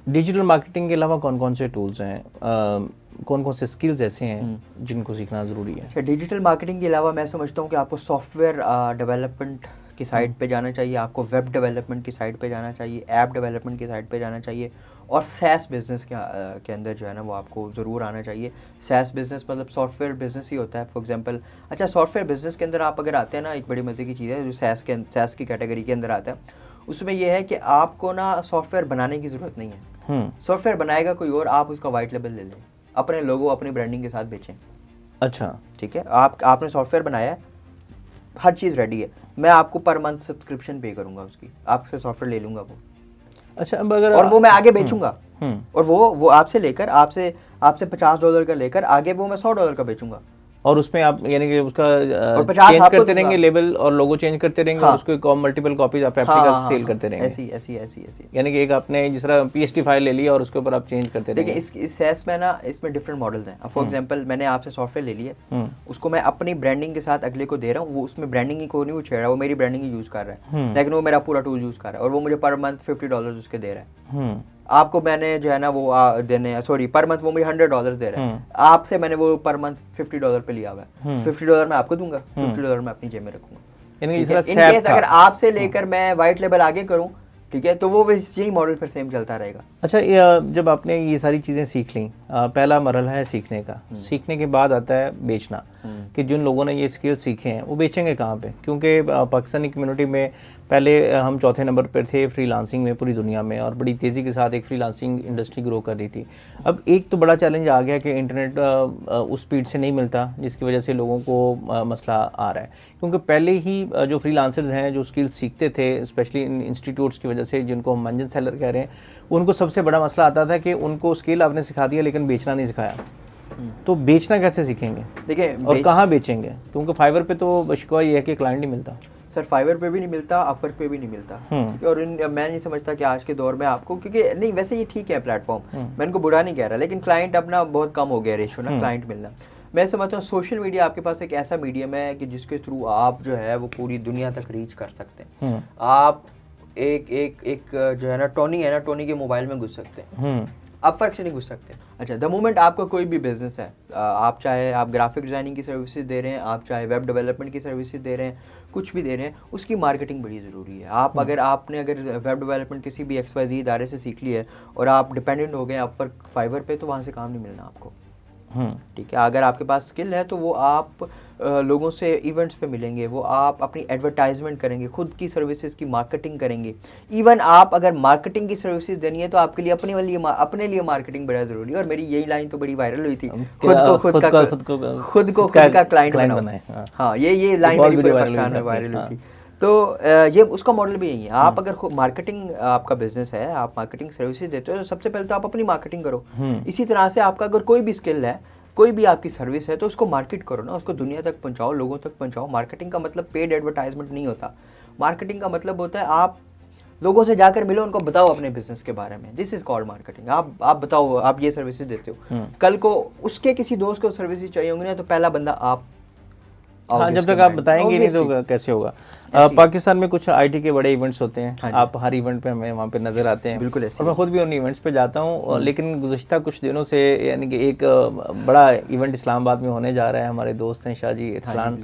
Digital marketing के अलावा कौन कौन से टूल्स हैं, कौन कौन से स्किल्स ऐसे हैं जिनको सीखना ज़रूरी है? अच्छा, डिजिटल मार्केटिंग के अलावा मैं समझता हूँ कि आपको सॉफ्टवेयर डेवलपमेंट की साइड पे जाना चाहिए, आपको वेब डेवलपमेंट की साइड पे जाना चाहिए, ऐप डेवलपमेंट की साइड पे जाना चाहिए, और सैस बिजनेस के अंदर जो है ना वो आपको ज़रूर आना चाहिए। सैस बिजनेस मतलब सॉफ्टवेयर बिजनेस ही होता है। फॉर एग्जांपल, अच्छा, सॉफ्टवेयर बिजनेस के अंदर आप अगर आते हैं ना, एक बड़ी मज़े की चीज़ है जो सैस की कैटेगरी के अंदर आता है, उसमें यह है कि आपको ना सॉफ्टवेयर बनाने की ज़रूरत नहीं है। सॉफ्टवेयर बनाएगा कोई और, आप उसका वाइट लेबल ले लें, अपने लोगो अपनी ब्रांडिंग के साथ बेचें। अच्छा, ठीक है, आपने सॉफ्टवेयर बनाया है, हर चीज़ रेडी है, मैं आपको पर मंथ सब्सक्रिप्शन पे करूंगा उसकी, आपसे सॉफ्टवेयर ले लूंगा वो। अच्छा, अब अगर और वो मैं आगे बेचूंगा, और वो आपसे लेकर आपसे $50 का लेकर आगे वो मैं $100 का बेचूंगा। और उसमें आप यानी कि उसका चेंज करते रहेंगे, लेबल और लोगो चेंज करते रहेंगे, और उसको मल्टीपल कॉपीज आप रेप्लिका सेल करते रहेंगे। ऐसी यानी कि एक आपने जिस तरह पीएसटी फाइल ले लिया और उसके ऊपर आप चेंज करते रहेंगे। देखिए, इस सैस में ना, इसमें डिफरेंट मॉडल्स हैं। फॉर एग्जांपल, मैंने आपसे सॉफ्टवेयर ले लिया, उसको मैं अपनी ब्रांडिंग के साथ अगले को दे रहा हूँ, वो उसमें ब्रांडिंग ही को नहीं छेड़ रहा, वो मेरी ब्रांडिंग ही यूज कर रहा है, लेकिन वो मेरा पूरा टूल यूज कर रहा है, और वो मुझे पर मंथ $50 उसके दे रहा है। आपको मैंने जो है ना वो पर मंथ वो मुझे $100 दे रहा है, आपसे मैंने वो पर मंथ $50 पे लिया हुआ है। $50 मैं आपको दूंगा, $50 मैं अपनी जेब में रखूंगा। इन केस अगर आपसे लेकर मैं व्हाइट लेबल आगे करूं, ठीक है, तो वो यही मॉडल फिर सेम चलता रहेगा। अच्छा, जब आपने ये सारी चीज़ें सीख ली, पहला मरहला है सीखने का, सीखने के बाद आता है बेचना, कि जिन लोगों ने ये स्किल सीखे हैं वो बेचेंगे कहाँ पे? क्योंकि पाकिस्तानी कम्युनिटी में पहले हम चौथे नंबर पर थे फ्रीलांसिंग में पूरी दुनिया में, और बड़ी तेज़ी के साथ एक फ्रीलांसिंग इंडस्ट्री ग्रो कर रही थी। अब एक तो बड़ा चैलेंज आ गया कि इंटरनेट उस स्पीड से नहीं मिलता, जिसकी वजह से लोगों को मसला आ रहा है, क्योंकि पहले ही जो फ्रीलांसर्स हैं जो स्किल्स सीखते थे, स्पेशली इन इंस्टीट्यूट्स की वजह से, जिनको हम मंजन सेलर कह रहे हैं, उनको सबसे बड़ा मसला आता था कि उनको स्किल आपने सिखा दिया लेकिन बेचना नहीं सिखाया। तो बेचना कैसे सीखेंगे? देखिए, और कहाँ बेचेंगे? क्योंकि फाइवर पे तो शिकवा ये है कि क्लाइंट नहीं मिलता। सर, फाइवर पे भी नहीं मिलता, अपवर्क पे भी नहीं मिलता। और मैं नहीं समझता कि आज के दौर में आपको, क्योंकि नहीं, वैसे ये ठीक है प्लेटफॉर्म, मैं इनको बुरा नहीं कह रहा, लेकिन क्लाइंट अपना बहुत कम हो गया रेशो ना, क्लाइंट मिलना। मैं समझता हूँ सोशल मीडिया आपके पास एक ऐसा मीडियम है कि जिसके थ्रू आप जो है वो पूरी दुनिया तक रीच कर सकते हैं। आप एक जो है ना टोनी के मोबाइल में घुस सकते हैं, अपवर्क से नहीं घुस सकते। अच्छा, द मोमेंट आपका कोई भी बिजनेस है, आप चाहे आप ग्राफिक डिजाइनिंग की सर्विसेज दे रहे हैं, आप चाहे वेब डेवलपमेंट की सर्विसेज दे रहे हैं, कुछ भी दे रहे हैं, उसकी मार्केटिंग बड़ी ज़रूरी है। अगर आपने वेब डेवलपमेंट किसी भी XYZ इदारे से सीख ली है और आप डिपेंडेंट हो गए अपवर्क, फाइवर पे, तो वहाँ से काम नहीं मिलना आपको। ठीक है, अगर आपके पास स्किल है तो वो आप लोगों से इवेंट्स पे मिलेंगे, वो आप अपनी एडवर्टाइजमेंट करेंगे, खुद की सर्विसेज की मार्केटिंग करेंगे। इवन आप अगर मार्केटिंग की सर्विसेज देनी है तो आपके लिए अपने लिए मार्केटिंग बड़ा जरूरी है। और मेरी यही लाइन तो बड़ी वायरल हुई थी, खुद का क्लाइंट बनाए। हाँ, ये लाइन मेरी वायरल हुई थी। तो ये उसका मॉडल भी यही है। आप अगर मार्केटिंग आपका बिजनेस है, आप मार्केटिंग सर्विसेज देते हो, तो सबसे पहले तो आप अपनी मार्केटिंग करो। इसी तरह से आपका अगर कोई भी स्किल है, कोई भी आपकी सर्विस है, तो उसको मार्केट करो ना, उसको दुनिया तक पहुंचाओ, लोगों तक पहुंचाओ। मार्केटिंग का मतलब पेड एडवर्टाइजमेंट नहीं होता। मार्केटिंग का मतलब होता है आप लोगों से जाकर मिलो, उनको बताओ अपने बिजनेस के बारे में। This is called marketing. आप बताओ, आप ये सर्विसेज देते हो, कल को उसके किसी दोस्त को सर्विसेज चाहिए होंगी ना, तो पहला बंदा आप। हाँ, जब तक आप बताएंगे नहीं तो कैसे होगा? पाकिस्तान में कुछ आईटी के बड़े इवेंट्स होते हैं। हाँ, आप हर इवेंट पे हमें वहाँ पे नजर आते हैं। बिल्कुल, और मैं खुद भी उन इवेंट्स पे जाता हूँ। लेकिन गुज़श्ता कुछ दिनों से यानी कि एक बड़ा इवेंट इस्लामाबाद में होने जा रहा है, हमारे दोस्त हैं शाहजी इरसलान,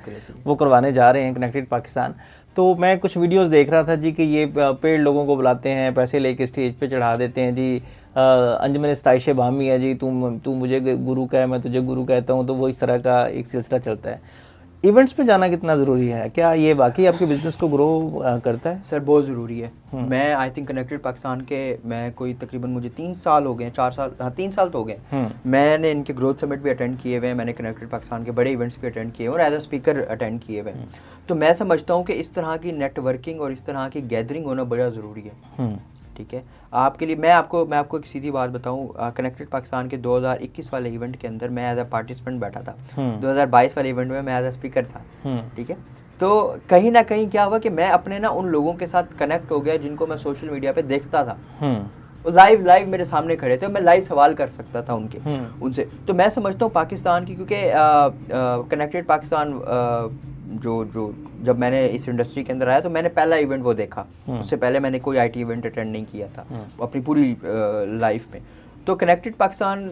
वो करवाने जा रहे हैं, कनेक्टेड पाकिस्तान। तो मैं कुछ वीडियोस देख रहा था जी कि ये पेड़ लोगों को बुलाते हैं, पैसे लेके स्टेज पे चढ़ा देते हैं जी। अंजमन इस्ताइश बामी है जी, तू मुझे गुरु कहे, मैं तुझे गुरु कहता हूँ। तो वो इस तरह का एक सिलसिला चलता है। इवेंट्स पे जाना कितना ज़रूरी है? क्या ये वाकई आपके बिजनेस को ग्रो करता है? सर, बहुत ज़रूरी है। मैं आई थिंक कनेक्टेड पाकिस्तान के, मैं कोई तकरीबन मुझे 3 साल हो गए, 4 साल, हाँ 3 साल तो हो गए। मैंने इनके ग्रोथ समिट भी अटेंड किए हुए हैं, मैंने कनेक्टेड पाकिस्तान के बड़े इवेंट्स भी अटेंड किए हुए और एज अ स्पीकर अटेंड किए हुए हैं। तो मैं समझता हूँ कि इस तरह की नेटवर्किंग और इस तरह की गैदरिंग होना बड़ा ज़रूरी है। ठीक है, आपके लिए मैं आपको एक सीधी बात बताऊं, कनेक्टेड पाकिस्तान के 2021 वाले इवेंट के अंदर मैं एज अ पार्टिसिपेंट बैठा था। 2022 वाले इवेंट में मैं एज अ स्पीकर था। ठीक है, तो कहीं ना कहीं क्या हुआ कि मैं अपने ना उन लोगों के साथ कनेक्ट हो गया जिनको मैं सोशल मीडिया पे देखता था। लाइव मेरे सामने खड़े थे, मैं लाइव सवाल कर सकता था उनसे। तो मैं समझता हूँ पाकिस्तान की, क्योंकि कनेक्टेड पाकिस्तान जो जब मैंने इस इंडस्ट्री के अंदर आया तो मैंने पहला इवेंट वो देखा। उससे पहले मैंने कोई आईटी इवेंट अटेंड नहीं किया था अपनी पूरी लाइफ में। तो कनेक्टेड पाकिस्तान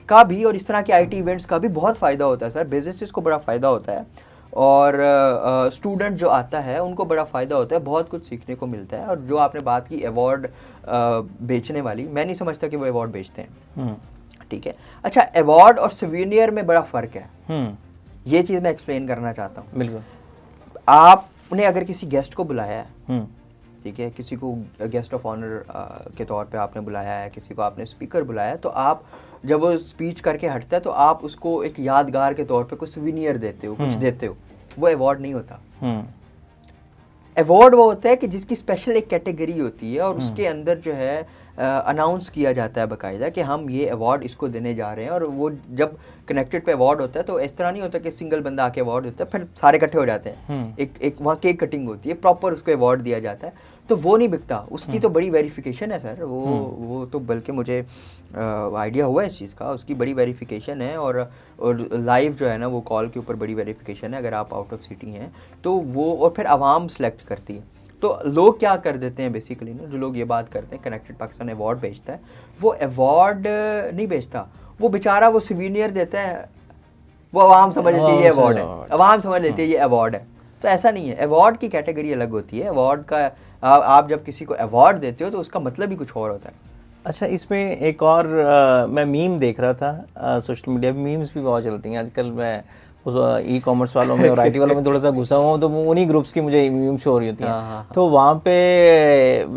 का भी और इस तरह के आईटी इवेंट्स का भी बहुत फ़ायदा होता है सर, बिजनेसेस को बड़ा फ़ायदा होता है और स्टूडेंट जो आता है उनको बड़ा फ़ायदा होता है, बहुत कुछ सीखने को मिलता है। और जो आपने बात की अवार्ड बेचने वाली, मैं नहीं समझता कि वो अवार्ड बेचते हैं, ठीक है। अच्छा, अवार्ड और सिविनियर में बड़ा फ़र्क है, ये चीज़ मैं एक्सप्लेन करना चाहता हूँ। बिल्कुल। आपने अगर किसी गेस्ट को बुलाया है, ठीक है, किसी को गेस्ट ऑफ ऑनर के तौर पे आपने बुलाया है, किसी को आपने स्पीकर बुलाया है, तो आप जब वो स्पीच करके हटता है तो आप उसको एक यादगार के तौर पे कुछ सिविनियर देते हो, कुछ देते हो। वो अवार्ड नहीं होता। अवार्ड वो होता है कि जिसकी स्पेशल एक कैटेगरी होती है और उसके अंदर जो है अनाउंस किया जाता है बाकायदा कि हम ये अवार्ड इसको देने जा रहे हैं। और वो जब कनेक्टेड पे अवार्ड होता है तो इस तरह नहीं होता कि सिंगल बंदा आके अवार्ड देता है फिर सारे इकट्ठे हो जाते हैं। एक वहाँ केक कटिंग होती है, प्रॉपर उसको अवार्ड दिया जाता है, तो वो नहीं बिकता। उसकी तो बड़ी वेरिफिकेशन है सर, वो तो बल्कि मुझे आइडिया हुआ है इस चीज़ का, उसकी बड़ी वेरिफिकेशन है। और लाइव जो है ना वो कॉल के ऊपर बड़ी वेरिफिकेशन है अगर आप आउट ऑफ सिटी हैं तो वो, और फिर आवाम सेलेक्ट करती है। तो लोग क्या कर देते हैं बेसिकली ना, जो लोग ये बात करते हैं कनेक्टेड पाकिस्तान अवार्ड बेचता है, वो अवार्ड नहीं बेचता, वो बेचारा वो सिविनियर देता है, वो आवाम समझ लेती है ये अवार्ड है, आवाम समझ लेती है ये अवार्ड है। तो ऐसा नहीं है, अवार्ड की कैटेगरी अलग होती है। अवार्ड का आप जब किसी को अवार्ड देते हो तो उसका मतलब ही कुछ और होता है। अच्छा, इसमें एक और मैं मीम देख रहा था, सोशल मीडिया पे मीम्स भी बहुत चलती हैं आजकल। मैं उस ई कॉमर्स वालों में और आईटी वालों में थोड़ा सा घुसा हुआ हूँ, तो उन्हीं ग्रुप्स की मुझे मीम शो हो रही होती हैं। तो वहाँ पे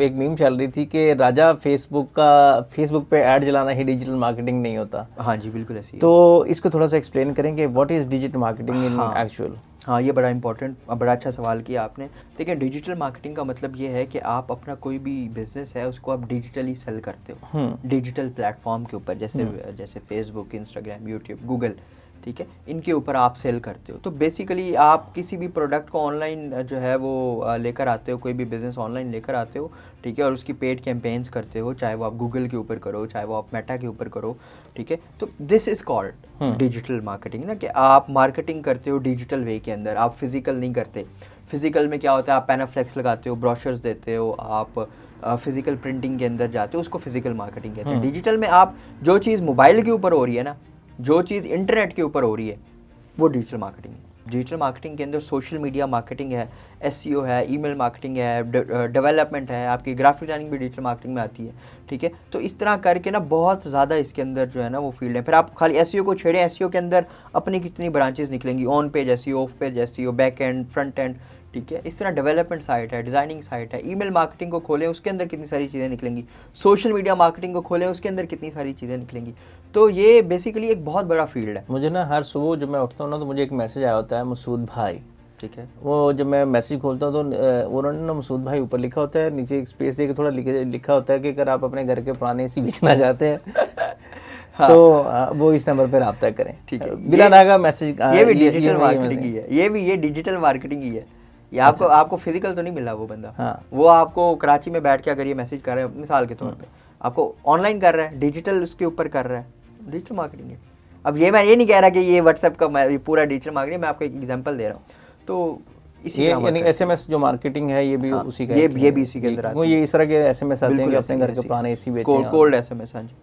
एक मीम चल रही थी कि राजा फेसबुक पे ऐड चलाना ही डिजिटल मार्केटिंग नहीं होता। हाँ जी, बिल्कुल ऐसी। तो इसको थोड़ा सा एक्सप्लेन करेंगे, what is digital marketing in actual? हाँ, ये बड़ा इंपॉर्टेंट, बड़ा अच्छा सवाल किया आपने। देखिए, डिजिटल मार्केटिंग का मतलब ये है कि आप अपना कोई भी बिजनेस है उसको आप डिजिटली सेल करते हो, डिजिटल प्लेटफॉर्म के ऊपर, जैसे फेसबुक, इंस्टाग्राम, यूट्यूब, गूगल, ठीक है, इनके ऊपर आप सेल करते हो। तो बेसिकली आप किसी भी प्रोडक्ट को ऑनलाइन जो है वो लेकर आते हो, कोई भी बिजनेस ऑनलाइन लेकर आते हो, ठीक है, और उसकी पेड कैंपेन्स करते हो, चाहे वो आप गूगल के ऊपर करो, चाहे वो आप मेटा के ऊपर करो, ठीक है। तो this is called digital marketing ना, कि आप मार्केटिंग करते हो डिजिटल वे के अंदर, आप फिजिकल नहीं करते। फिजिकल में क्या होता है, आप पैनाफ्लेक्स लगाते हो, ब्रोशर्स देते हो, आप फिजिकल प्रिंटिंग के अंदर जाते हो, उसको फिजिकल मार्केटिंग कहते हैं। डिजिटल में आप जो चीज़ मोबाइल के ऊपर हो रही है ना, जो चीज़ इंटरनेट के ऊपर हो रही है, वो डिजिटल मार्केटिंग है। डिजिटल मार्केटिंग के अंदर सोशल मीडिया मार्केटिंग है, एसईओ है, ईमेल मार्केटिंग है, डेवलपमेंट है, आपकी ग्राफिक डिजाइनिंग भी डिजिटल मार्केटिंग में आती है, ठीक है। तो इस तरह करके ना बहुत ज़्यादा इसके अंदर जो है ना वो फील्ड है। फिर आप खाली एसईओ को छेड़ें, एसईओ के अंदर अपनी कितनी ब्रांचेस निकलेंगी, on page SEO, of page SEO, back and, front end, ठीक है। इस तरह डेवलपमेंट साइट है, डिजाइनिंग साइट है, ईमेल मार्केटिंग को खोलें उसके अंदर कितनी सारी चीज़ें निकलेंगी, सोशल मीडिया मार्केटिंग को खोलें उसके अंदर कितनी सारी चीज़ें निकलेंगी। तो ये बेसिकली एक बहुत बड़ा फील्ड है। मुझे ना हर सुबह जब मैं उठता हूँ ना तो मुझे एक मैसेज आया होता है, मसूद भाई, ठीक है। वो जब मैं मैसेज खोलता हूँ तो उन्होंने ना मसूद भाई ऊपर लिखा होता है, नीचे एक स्पेस देके थोड़ा लिखा होता है कि अगर आप अपने घर के पुराने एसी बेचना चाहते हैं हाँ। तो वो इस नंबर पर रब्ता करें, ठीक है। बिला नागा मैसेज। ये भी डिजिटल मार्केटिंग ही है, ये डिजिटल मार्केटिंग ही है। ये आपको फिजिकल तो नहीं मिला वो बंदा, हाँ। वो आपको कराची में बैठ के अगर ये मैसेज कर रहा है मिसाल के तौर पे, आपको ऑनलाइन कर रहा है, डिजिटल उसके ऊपर कर रहा है, डिजिटल मार्केटिंग है। अब मैं ये नहीं कह रहा कि ये व्हाट्सएप का पूरा डिजिटल मार्केटिंग, मैं आपको एक एग्जांपल दे रहा हूँ। तो इसी यानी एसएमएस जो मार्केटिंग है ये भी उसी का, ये भी इसी के अंदर आता है। वो ये इस तरह के एसएमएस आते हैं कि अपने घर के पुराने एसी बेचें, कोल्ड एसएमएस। हाँ जी।